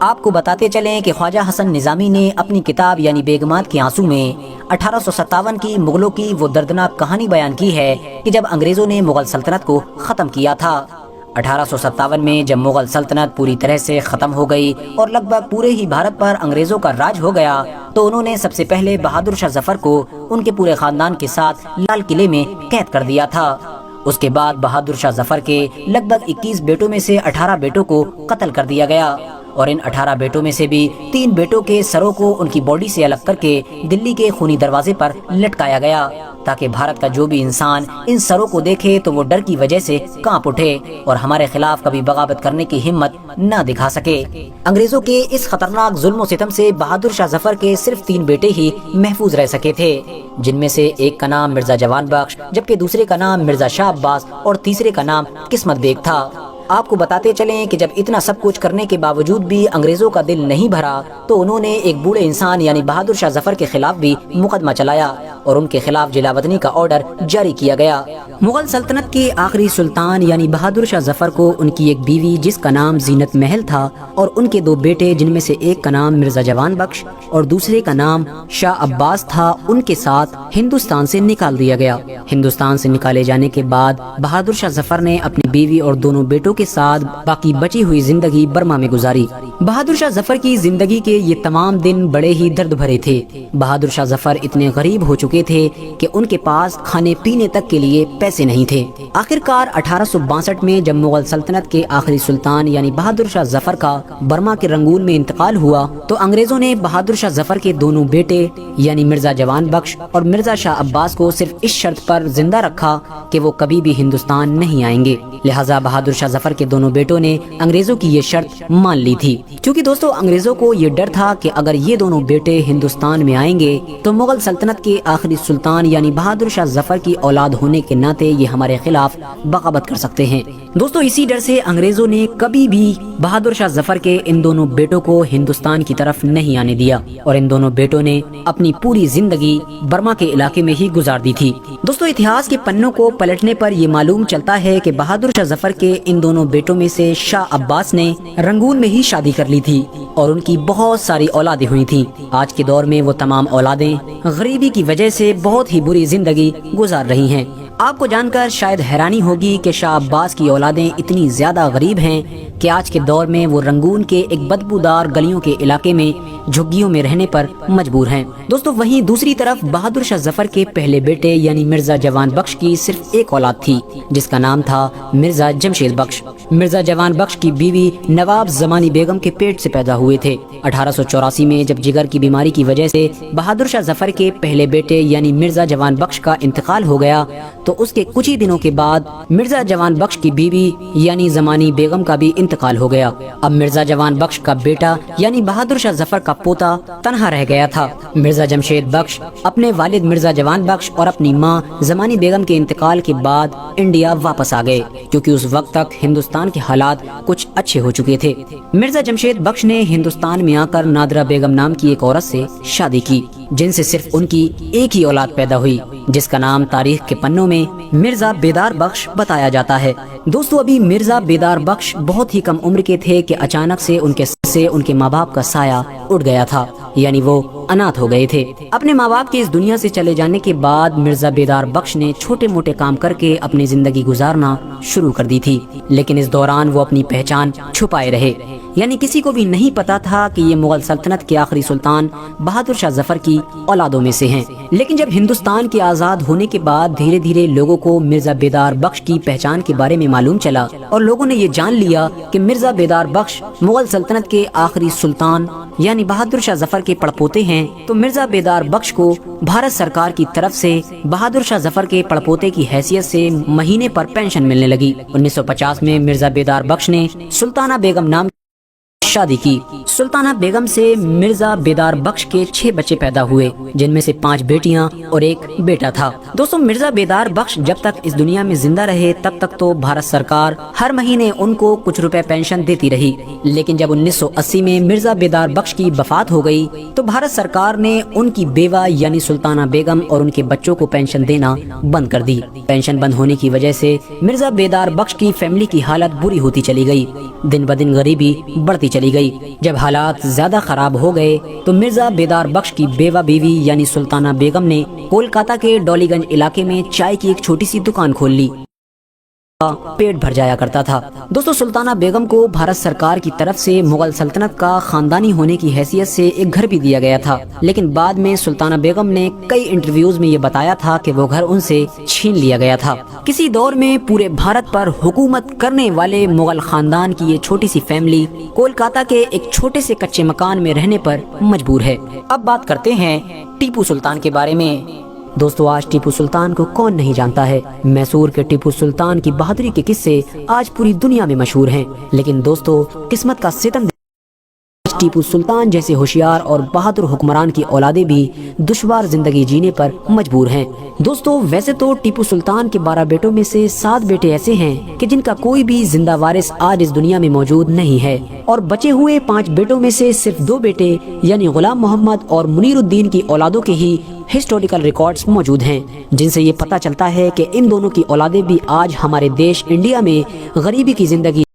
آپ کو بتاتے چلیں کہ خواجہ حسن نظامی نے اپنی کتاب یعنی بیگمات کے آنسو میں 1857 کی مغلوں کی وہ دردناک کہانی بیان کی ہے کہ جب انگریزوں نے مغل سلطنت کو ختم کیا تھا۔ 1857 میں جب مغل سلطنت پوری طرح سے ختم ہو گئی اور لگ بھگ پورے ہی بھارت پر انگریزوں کا راج ہو گیا تو انہوں نے سب سے پہلے بہادر شاہ ظفر کو ان کے پورے خاندان کے ساتھ لال قلعے میں قید کر دیا تھا۔ اس کے بعد بہادر شاہ ظفر کے لگ بھگ 21 بیٹوں میں سے 18 بیٹوں کو قتل کر دیا گیا اور ان 18 بیٹوں میں سے بھی 3 بیٹوں کے سروں کو ان کی باڈی سے الگ کر کے دلی کے خونی دروازے پر لٹکایا گیا تاکہ بھارت کا جو بھی انسان ان سروں کو دیکھے تو وہ ڈر کی وجہ سے کانپ اٹھے اور ہمارے خلاف کبھی بغاوت کرنے کی ہمت نہ دکھا سکے۔ انگریزوں کے اس خطرناک ظلم و ستم سے بہادر شاہ ظفر کے صرف 3 بیٹے ہی محفوظ رہ سکے تھے، جن میں سے ایک کا نام مرزا جوان بخش، جبکہ دوسرے کا نام مرزا شاہ عباس اور تیسرے کا نام قسمت بیگ تھا۔ آپ کو بتاتے چلیں کہ جب اتنا سب کچھ کرنے کے باوجود بھی انگریزوں کا دل نہیں بھرا تو انہوں نے ایک بوڑھے انسان یعنی بہادر شاہ ظفر کے خلاف بھی مقدمہ چلایا اور ان کے خلاف جلاوطنی کا آرڈر جاری کیا گیا۔ مغل سلطنت کے آخری سلطان یعنی بہادر شاہ ظفر کو ان کی ایک بیوی جس کا نام زینت محل تھا اور ان کے 2 بیٹے جن میں سے ایک کا نام مرزا جوان بخش اور دوسرے کا نام شاہ عباس تھا، ان کے ساتھ ہندوستان سے نکال دیا گیا۔ ہندوستان سے نکالے جانے کے بعد بہادر شاہ ظفر نے اپنی بیوی اور دونوں بیٹوں کے ساتھ باقی بچی ہوئی زندگی برما میں گزاری۔ بہادر شاہ ظفر کی زندگی کے یہ تمام دن بڑے ہی درد بھرے تھے۔ بہادر شاہ ظفر اتنے غریب ہو چکے تھے کہ ان کے پاس کھانے پینے تک کے لیے پیسے نہیں تھے۔ آخر کار 1862 میں جب مغل سلطنت کے آخری سلطان یعنی بہادر شاہ ظفر کا برما کے رنگون میں انتقال ہوا تو انگریزوں نے بہادر شاہ ظفر کے دونوں بیٹے یعنی مرزا جوان بخش اور مرزا شاہ عباس کو صرف اس شرط پر زندہ رکھا کہ وہ کبھی بھی ہندوستان نہیں آئیں گے، لہٰذا بہادر شاہ ظفر کے دونوں بیٹوں نے انگریزوں کی یہ شرط مان لی تھی، کیونکہ دوستو انگریزوں کو یہ ڈر تھا کہ اگر یہ دونوں بیٹے ہندوستان میں آئیں گے تو مغل سلطنت کے آخری سلطان یعنی بہادر شاہ ظفر کی اولاد ہونے کے ناطے یہ ہمارے خلاف بغاوت کر سکتے ہیں۔ دوستو اسی ڈر سے انگریزوں نے کبھی بھی بہادر شاہ ظفر کے ان دونوں بیٹوں کو ہندوستان کی طرف نہیں آنے دیا اور ان دونوں بیٹوں نے اپنی پوری زندگی برما کے علاقے میں ہی گزار دی تھی۔ دوستو اتہاس کے پنوں کو پلٹنے پر یہ معلوم چلتا ہے کہ بہادر شاہ ظفر کے ان دونوں بیٹوں میں سے شاہ عباس نے رنگون میں ہی شادی کر لی تھی اور ان کی بہت ساری اولادیں ہوئی تھیں۔ آج کے دور میں وہ تمام اولادیں غریبی کی وجہ سے بہت ہی بری زندگی گزار رہی ہیں۔ آپ کو جان کر شاید حیرانی ہوگی کہ شاہ عباس کی اولادیں اتنی زیادہ غریب ہیں کہ آج کے دور میں وہ رنگون کے ایک بدبودار گلیوں کے علاقے میں جھگیوں میں رہنے پر مجبور ہیں۔ دوستو وہیں دوسری طرف بہادر شاہ ظفر کے پہلے بیٹے یعنی مرزا جوان بخش کی صرف ایک اولاد تھی جس کا نام تھا مرزا جمشید بخش۔ مرزا جوان بخش کی بیوی نواب زمانی بیگم کے پیٹ سے پیدا ہوئے تھے۔ 1884 میں جب جگر کی بیماری کی وجہ سے بہادر شاہ ظفر کے پہلے بیٹے یعنی مرزا جوان بخش کا انتقال ہو گیا تو اس کے کچھ ہی دنوں کے بعد مرزا جوان بخش کی بیوی یعنی زمانی بیگم کا بھی انتقال ہو گیا۔ اب مرزا جوان بخش کا بیٹا یعنی بہادر شاہ ظفر کا پوتا تنہا رہ گیا تھا۔ مرزا جمشید بخش اپنے والد مرزا جوان بخش اور اپنی ماں زمانی بیگم کے انتقال کے بعد انڈیا واپس آ گئے کیونکہ اس وقت تک ہندوستان کے حالات کچھ اچھے ہو چکے تھے۔ مرزا جمشید بخش نے ہندوستان میں آ کر نادرہ بیگم نام کی ایک عورت سے شادی کی جن سے صرف ان کی ایک ہی اولاد پیدا ہوئی جس کا نام تاریخ کے پنوں میں مرزا بیدار بخش بتایا جاتا ہے۔ دوستو ابھی مرزا بیدار بخش بہت ہی کم عمر کے تھے کہ اچانک سے ان کے سر سے ان کے ماں باپ کا سایہ اٹھ گیا تھا، یعنی وہ اناتھ ہو گئے تھے۔ اپنے ماں باپ کے اس دنیا سے چلے جانے کے بعد مرزا بیدار بخش نے چھوٹے موٹے کام کر کے اپنی زندگی گزارنا شروع کر دی تھی، لیکن اس دوران وہ اپنی پہچان چھپائے رہے، یعنی کسی کو بھی نہیں پتا تھا کہ یہ مغل سلطنت کے آخری سلطان بہادر شاہ ظفر کی اولادوں میں سے ہیں۔ لیکن جب ہندوستان کے آزاد ہونے کے بعد دھیرے دھیرے لوگوں کو مرزا بیدار بخش کی پہچان کے بارے میں معلوم چلا اور لوگوں نے یہ جان لیا کہ مرزا بیدار بخش مغل سلطنت کے آخری سلطان یعنی بہادر شاہ ظفر کے پڑپوتے ہیں، تو مرزا بیدار بخش کو بھارت سرکار کی طرف سے بہادر شاہ ظفر کے پڑپوتے کی حیثیت سے مہینے پر پینشن ملنے لگی۔ 1950 میں مرزا بیدار بخش نے سلطانہ بیگم نام شادی کی۔ سلطانہ بیگم سے مرزا بیدار بخش کے 6 بچے پیدا ہوئے جن میں سے 5 بیٹیاں اور 1 بیٹا تھا۔ دوستو مرزا بیدار بخش جب تک اس دنیا میں زندہ رہے تب تک تو بھارت سرکار ہر مہینے ان کو کچھ روپے پینشن دیتی رہی، لیکن جب 1980 میں مرزا بیدار بخش کی وفات ہو گئی تو بھارت سرکار نے ان کی بیوہ یعنی سلطانہ بیگم اور ان کے بچوں کو پینشن دینا بند کر دی۔ پینشن بند ہونے کی وجہ سے مرزا بیدار بخش کی فیملی کی حالت بری ہوتی چلی گئی، دن بدن غریبی بڑھتی چلی چلی گئی۔ جب حالات زیادہ خراب ہو گئے تو مرزا بیدار بخش کی بیوہ بیوی یعنی سلطانہ بیگم نے کولکاتہ کے ڈولی گنج علاقے میں چائے کی ایک چھوٹی سی دکان کھول لی، پیٹ بھر جایا کرتا تھا۔ دوستو سلطانہ بیگم کو بھارت سرکار کی طرف سے مغل سلطنت کا خاندانی ہونے کی حیثیت سے ایک گھر بھی دیا گیا تھا، لیکن بعد میں سلطانہ بیگم نے کئی انٹرویوز میں یہ بتایا تھا کہ وہ گھر ان سے چھین لیا گیا تھا۔ کسی دور میں پورے بھارت پر حکومت کرنے والے مغل خاندان کی یہ چھوٹی سی فیملی کولکاتہ کے ایک چھوٹے سے کچے مکان میں رہنے پر مجبور ہے۔ اب بات کرتے ہیں ٹیپو سلطان کے بارے میں۔ دوستو آج ٹیپو سلطان کو کون نہیں جانتا ہے؟ میسور کے ٹیپو سلطان کی بہادری کے قصے آج پوری دنیا میں مشہور ہیں، لیکن دوستو قسمت کا ستم ٹیپو سلطان جیسے ہوشیار اور بہادر حکمران کی اولادیں بھی دشوار زندگی جینے پر مجبور ہیں۔ دوستو ویسے تو ٹیپو سلطان کے 12 بیٹوں میں سے 7 بیٹے ایسے ہیں کہ جن کا کوئی بھی زندہ وارث آج اس دنیا میں موجود نہیں ہے، اور بچے ہوئے 5 بیٹوں میں سے صرف 2 بیٹے یعنی غلام محمد اور منیر الدین کی اولادوں کے ہی ہسٹوریکل ریکارڈز موجود ہیں، جن سے یہ پتہ چلتا ہے کہ ان دونوں کی اولادیں بھی آج ہمارے دیش انڈیا میں غریبی کی زندگی